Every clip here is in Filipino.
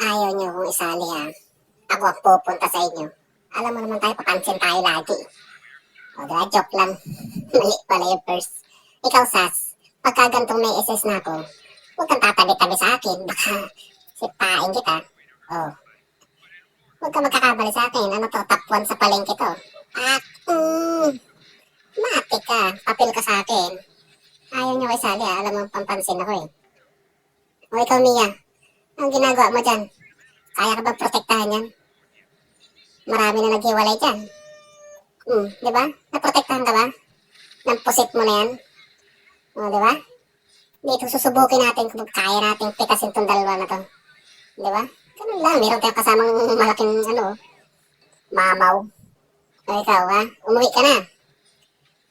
ayaw niyo kung isali ha. Ako ang pupunta sa inyo. Alam mo naman tayo, papansin tayo lagi. O diba, joke lang. Mali pala yung first. Ikaw, Sas, pagka gantong may SS na ako, huwag kang tatabi-tabi sa akin. Baka sipain kita. O, huwag kang magkakamali sa akin. Ano to, top 1 sa palengke to. At, mati ka. Papel ka sa akin. Ayaw niyo kay Sally ha. Alam mo, pampansin ako eh. O ikaw, Mia, ang ginagawa mo dyan? Kaya ka ba protektahan yan? Marami na naghiwalay dyan. Di ba? Naprotektahan ka ba? Ng pusit mo na yan? O, di ba? Dito susubukin natin kung kaya natin pitasin tong dalawa na to. Di ba? Ganun lang. Meron tayong kasamang malaking, mamaw. O ikaw, ha? Umuwi ka na.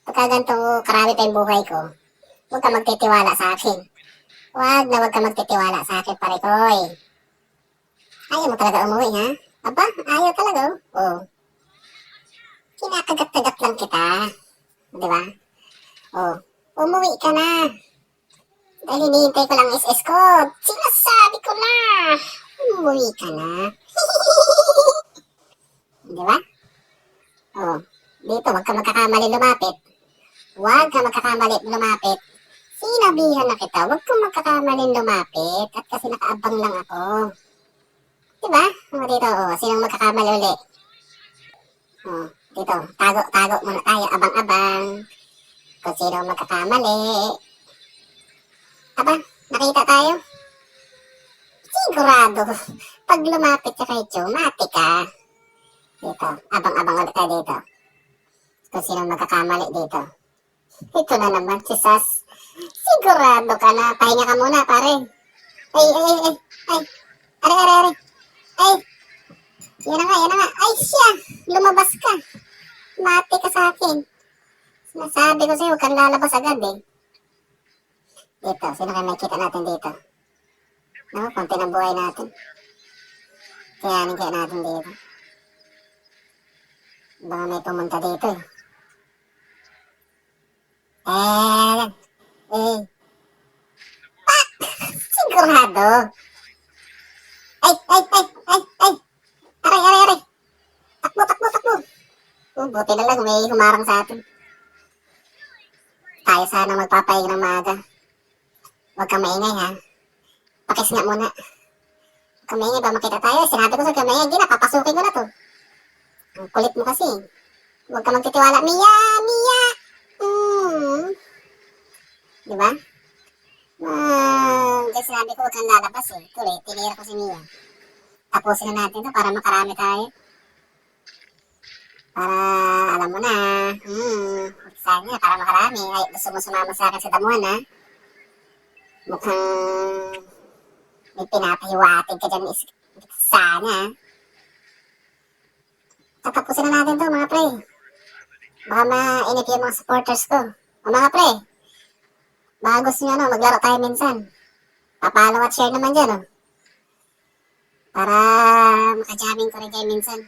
Pagka ganito karami pa yung buhay ko, huwag ka magtitiwala sa akin. Huwag ka magtitiwala sa akin, parikoy. Ayaw mo talaga umuwi, ha? Aba, ayaw talaga, oh. Kinakagat-kagat lang kita. Di ba? Oh, umuwi ka na. Dahil hinihintay ko lang SS ko. Sinasabi ko na. Umuwi ka na. Di ba? Oh, dito, wag ka magkakamali lumapit. Huwag ka magkakamali lumapit. Sinabihan na kita, huwag kang magkakamali lumapit. At kasi nakaabang lang ako. Diba? O dito, sinong magkakamali uli? Dito, tago muna tayo, abang-abang. Kung sinong magkakamali. Aba, nakita tayo? Sigurado. Pag lumapit ka kay Joe, mati ka. Dito, abang-abang ulit tayo dito. Kung sinong magkakamali dito. Ito na naman, si Sas. Sigurado ka na. Pahinga ka muna, pare. Ay. Are. Ay, yan na nga. Ay, siya, lumabas ka. Mati ka sa akin. Sinasabi ko sa'yo, huwag kang lalabas agad eh. Dito, sino kayo makikita natin dito? No, konti ng buhay natin. Kayanin natin dito. Baka may pumunta dito eh. Sigurado. Ay. Aray. Takbo. Buti na lang, may humarang sa atin. Tayo sana magpapahinga ng maaga. Huwag kang maingay ha. Pakis nga muna. Huwag kang maingay ba makita tayo. Sinabi ko sa huwag kang maingay. Hindi na, papasukin ko na to. Ang kulit mo kasi. Huwag ka magtitiwala. Mia! Diba? Kasi sinabi ko huwag kang lalabas eh. Tuloy, tinira ko si Mia. Tapusin na natin to para makarami tayo. Para alam mo na. Sana para makarami. Ay, gusto mo sumama sa akin sa damuhan ha. Mukhang may pinapahiwatig ka dyan. Sana. Tatapusin na natin to mga pre. Baka mainip yung mga supporters ko. O mga pre, baka gusto nyo maglaro tayo minsan. Papalo at share naman dyan para makajamming ko rin kayo minsan.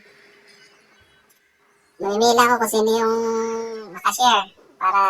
Mamimila ako kung sino yung makashare para